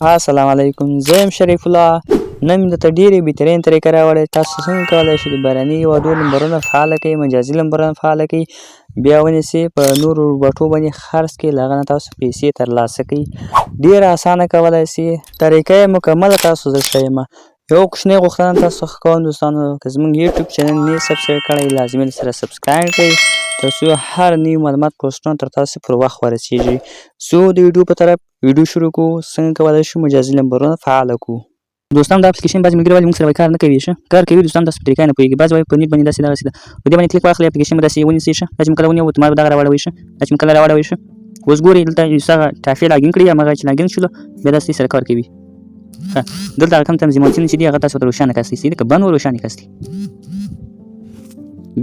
السلام علیکم، زه یم شریف الله. نن مې درته ډېرې بهترین طریقه راوړې. تاسو څنګه کولی شئ د بهرني هېوادونو نمبرونه فعاله کړئ، مجازي نمبرونه فعاله کړئ، بیا ونیسئ په نورو روباټو باندې خرڅ کړئ، له هغه نه تاسو پیسې ترلاسه کړئ. ډېره اسانه کولی شئ. طریقه یې مکمله تاسو زه ښیم. یو کوچنۍ غوښتنه تاسو څخه کوم دوستانو، که زموږ یوټیوب چینل نه یې سبسکرایب کړی، لازمي ده سره سبسکرایب کړئ ترڅو هر نوي معلومات پوسټونه تر تاسو پر وخت ورسیږي. څو د ویډیو په طرف ویډیو شروع کوو، څنګه کولی شو مجازي نمبرونه فعاله کړو. دوستان دا اپلیکیشن بعضې ملګري وایي موږ سره وایي کار نه کوي. ښه کار کوي دوستان، تاسو په طریقه نه پوهېږئ. بعضې وایي په نیټ باندې داسې دغسې ده، په دې باندې کلیک واخلئ، اپلیکیشن به داسې ونیسئ. ښه دا چې مو کله ونیو اتومات به دغه راواړوئ. ښه دا چې مو کله راواړوئ. ښه اوس ګورئ دلته هغه ټافې لاګین کړي، هماغه چې لاګین شولو بیا داسې سره کار کوي. ښه دلته کوم تنظیماتونه چې دي هغه تاسو ورته روښانه کاستئ. صحیح ده، که بند و روښانه کاستئ.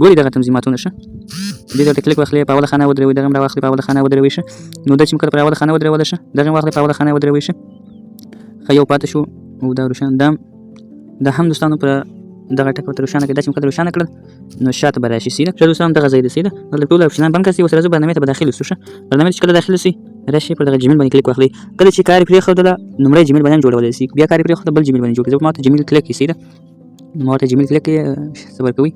ګورئ دغه تنظیماتونه. ښه دې ته ورته کلیک واخلئ، په اوله خانه ودروئ، دغه هم راواخلئ، په اوله خانه ودروئ. ښه نو دا چې مو کله پر اوله خانه ودروله، ښه دغه هم واخلئ، په اوله خانه ودروئ. ښه ښه یو پاتې شو او دا روښانه دا هم دوستانو په دغه ټکه ورته روښانه کړئ. دا چې مو کله روښانه کړل نو شاته به راشي. صحیح ده. ښه دوستانو دغه ځای ده. صحیح ده. دلته ټول اپشنان بند کړئ. ورسره زه برنامې ته به داخل شو. ښه برنامې چې کله داخل شئ راشئ پر دغه جمیل باندې کلیک واخلئ. کله چې کار یې پرېښودله لومړی جمیل باندې هم جوړولی شئ، بیا کار یې پرېښوده بل جمیل باندې جوړ کړئ. ما ورته جمیل کلیک کړئ. صحیح ده. ما ورته جمیل کلیک کړئ. صبر کوئ،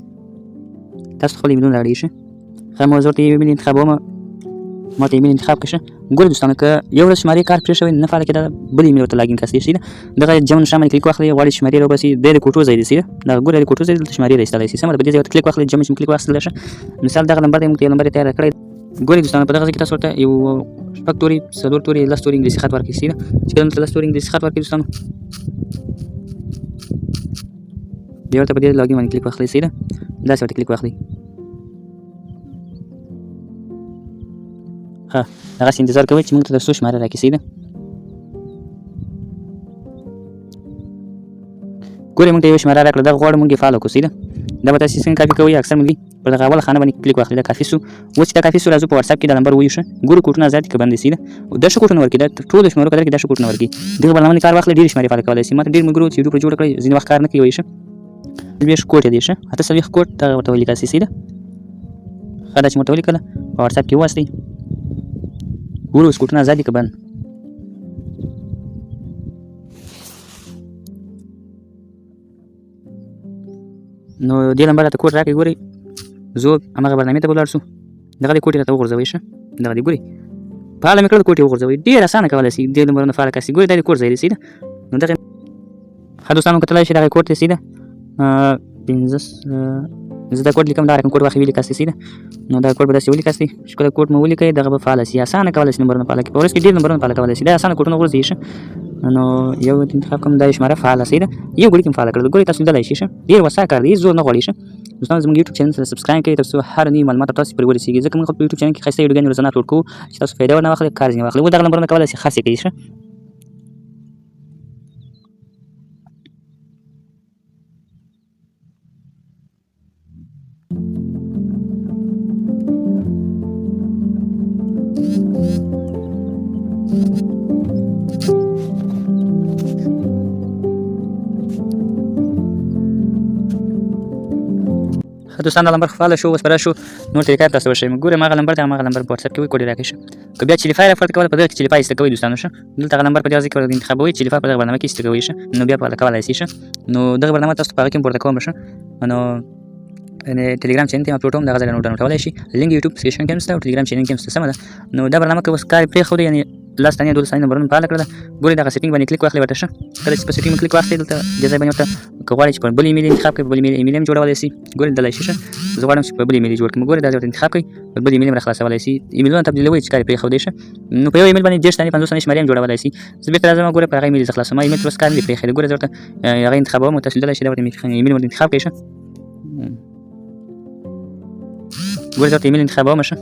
تاسو خپل ایمیلونه راوړئ. ښه ښه ما زه ورته ایمیل انتخابوم. ما ته ایمیل انتخاب کړئ. ښه ګورئ دوستانو، که یو ورځ شمارې کار پرېښوی نه فعاله کېده، بل ایمیل ورته لاګین کاستئ. صحیح ده. دغه جمع نښان باندې کلیک واخلئ، غواړئ شمارې راوباسئ. دا د کوټو ځای دی. صحیح ده. دغه ګورئ د کوټو ځای دی، دلته شمارې راایستلی شئ. سمه ده. په دې ځای ورته کلیک واخلئ، جمع چې مو کلیک واخیستله. ښه مثال دغه نمبر دی، موږ ته یو نمبر یې تیاره کړی. ګورئ دوستانو په دغه ځای کې تاسو ورته یو شپږ توري، څلور توري، لس توري انګلیسي خط ورکړئ. صحیح ده. چې کله دلته لس توري انګلیسي خط ورکړئ دوستانو، بیا ورته په دې لاګین باندې کلیک واخلئ. صحیح ده. داسې ورته کلیک واخلئ. ښه دغسې انتظار کوئ چې موږ ته تر څو شماره راکړي. صحیح ده. ګورئ موږ ته یوه شماره راکړه، دغه غواړو موږ یې فعاله کړو. صحیح ده. دا به تاسې څنګه کاپي کوئ، اکثر ملګري پر دغه اوله خانه باندې کلیک واخلئ. دا کافي سو. اوس چې دا کافي سو راځو په واتساپ کې دا نمبر ووایو. ښه ګورو کوډونه ازاد دي که بند دي. صحیح ده. دا ښه کوډونه ورکړي، دا ټولو شمېرو په در کې دا ښه کوډونه ورکړي. دغه برنامه کار واخلئ، ډېرې شمېرې فعاله کولی شئ. ما ته ډېر ملګرو چې ویډیو پرې جوړه کړئ ځینې وخت کار نه کوي وایي. ښه 40 کوډ یې دی. ښه 48 کوډ دغه ورته ولیکاسئ. صحیح ده. ښه دا چې مو ورته ولیکله په واتساپ کې وواستئ. ګورو اوس کوډونه ازاد دي که بند. نو دې نمبر راته کوډ راکړئ. ګورئ زه هماغه برنامې ته به ولاړ شو. دغه دې کوډ یې راته وغورځوئ. ښه دغه دې ګورئ فعاله مې کړل، کوډ یې وغورځوئ. ډېر اسانه کولی شئ دې نمبرونه فعاله کاستئ. ګورئ دا د کوډ ځای دی. صحیح ده. نو دغه ښه دوستانو کتلی شئ دغه کوډ دی. صحیح ده. 15 زه دا کوډ لیکم، دا رقم کوډ واخلئ ولیکاستئ. صحیح ده. نو دا کوډ به داسې ولیکاستئ چې کله کوډ مو ولیکئ دغه به فعاله شي. اسانه کولی شئ نمبرونه فعاله کړئ. په ورځ کې ډېر نمبرونه فعاله کولی شئ. دا اسانه کوډونه غورځوئ. ښه نو یو انتخاب کوم، دا شماره فعاله. صحیح ده. یو ګړي کې مو فعاله کړل. ګورئ تاسو لیدلی شئ. ښه ډېر وسع کار دی، هېڅ زور نه غواړي. ښه دوستانو زموږ یوټیوب چینل سره سبسکرایب کړئ ترڅو هر نوي معلومات تاسو پورې ورسیږي. ځکه موږ په یوټیوب چینل کې ښایسته ویډیوګانې روزانه اپلوډ کوو چې تاسو فایده ورنه واخلئ، کار ځینې واخلئ. اوس دغه نمبرونه کولی شئ خاص یې کړئ. ښه دوستان دا نمبر فعاله شو. اوس به راشو نور طریقه تاسو وښیم. ګورئ هماغه نمبر دی، هماغه نمبر په واتساپ کې وایي، کوډ یې راکړئ. ښه که بیا چلیفای رافرد کوله په دغه کې چلیفای ایسته کوئ دوستانو. ښه دلته هغه نمبر په دغه ځای کې ورته انتخابوئ، چلیفای په دغه برنامه کې ایسته کوئ. ښه نو بیا فعاله کولی شئ. ښه نو دغه برنامه تاسو په هغه کې هم پورته کوم. ښه نو ټلیګرام چینل ته یې اپلوډ کوم، دغه ځای نه ډاونلوډ کولی شئ. لینک یوټیوب اپلیکېشن کې هم شته او ټلیګرام چینل کې هم شته. سمه ده. نو دا برنامه که اوس کار یې پرېښود، یعنې 10 ثانیې 12 ثانیې نمبرونه فعاله کړله. ګورئ دغه سیټینګ باندې کلیک واخلئ ورته. ښه کله چې په سیټینګ باندې کلیک واخلئ دلته دې ځای باندې ورته که غواړئ چې په بل ایمیل انتخاب کړئ، په بل ایمیل هم جوړولی شئ. ګورئ دلته شئ. ښه زه غواړم چې په بل ایمیل جوړ کړم. ګورئ دا ورته انتخاب کړئ، په بل ایمیل هم راخلاصولی شئ. ایمیلونه تبدیلوئ چې کار یې پرېښودی. ښه نو په یو ایمیل باندې 30 ثانیې 50 ثانیې شمارې هم جوړولی شئ. زه بېرته راځم. ګورئ په هغه ایمیل زه خلاصوم. ما ایمیل اوس کار نه دی پرېښی. ګورئ زه ورته هغه انتخابوم. تاسو لیدلی شئ دا ورته ایمیل ورته انتخاب کړئ. ښه ګورئ زه ورته ایمیل انتخابوم. ښه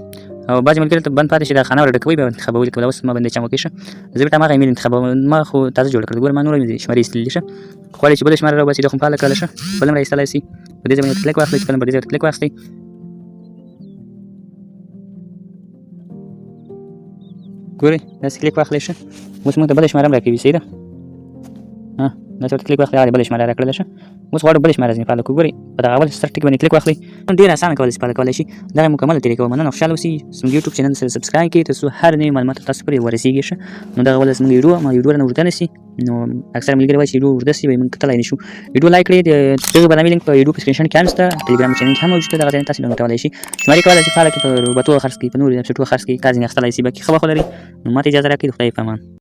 او بعضې ملګري ته بند پاتې شي، دا خانه ور ډکوئ بیا انتخابوئ. لکه اوس ما باندې چم وکړئ. ښه زه بېرته هماغه ایمیل انتخابوم. ما خو تازه جوړه کړې. ګوره ما نور شمارې ایستلي. ښه غواړئ چې بله شماره راوباسئ، دا خو مو فعاله کړله. ښه بل هم راایستلی شئ. په دې ځای باندې کلیک واخلئ، چې کله په دې ځای کلیک واخلئ ګورئ داسې کلیک واخلئ. ښه اوس موږ ته بله شماره هم راکوي. صحیح ده. داسې ورته کلیک واخلئ، هغه بله شماره راکړله شه. اوس غواړو بله شماره ځینې فعاله کړو. ګورئ په دغه اول سر ټک باندې کلیک واخلئ. ډېر اسانه کول استفاده کولی شي. دغه مکمله طریقه ومننه او خوشحاله اوسئ. زموږ یوټیوب چینل سره سبسکرایب کړئ تر څو هر نوي معلومات تاسو پورې ورسیږي شه. نو دغه ول زموږ ویډیو نه ورته نشي. نو اکثر ملګري وایي چې ویډیو ورته سي وایي موږ کتلی نه شو. ویډیو لایک کړئ. دغه برنامې لینک په ویډیو په ډسکرپشن کې هم شته. ټلګرام چینل کې هم موجود ده. دغه ځای تاسو ډاونلوډ کولی شي. شمارې کولی شي فعاله کړئ، په روبوټو خرڅ کړئ، په نورو ویبسایټو خرڅ کړئ. کار ځینې اخیستلی سي. باقي ښه وخت ولرئ. نو ماته اجازه راکړئ. د خدای په امان.